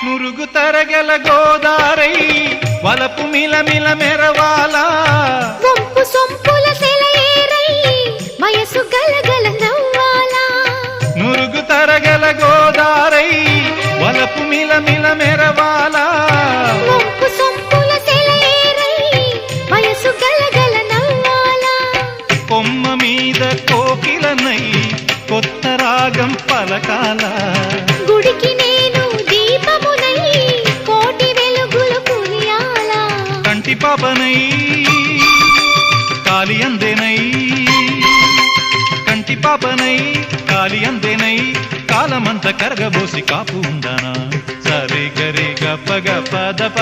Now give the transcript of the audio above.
నురుగు తరగల గోదారై వలపు మిలమిల మెరవాలా వంపు సొంపుల సెలయేరై వయసు గలగల నవ్వాలా నురుగు తరగల గోదారై వలపు మిలమిల మెరవాలా వంపు సొంపుల సెలయేరై వయసు గలగల నవ్వాలా కొమ్మ మీద కోకిలనై కొత్త రాగం పలకాల గుడికి నేను దీపమునై కోటి వెలుగులు కురియాలా కంటి పాపనై కాలి అందేనై కంటి పాపనై కాలి అందేనై కాలమంత కరగబోసి కాపు ఉందనా సరే గరి గప్ప గప్ప దప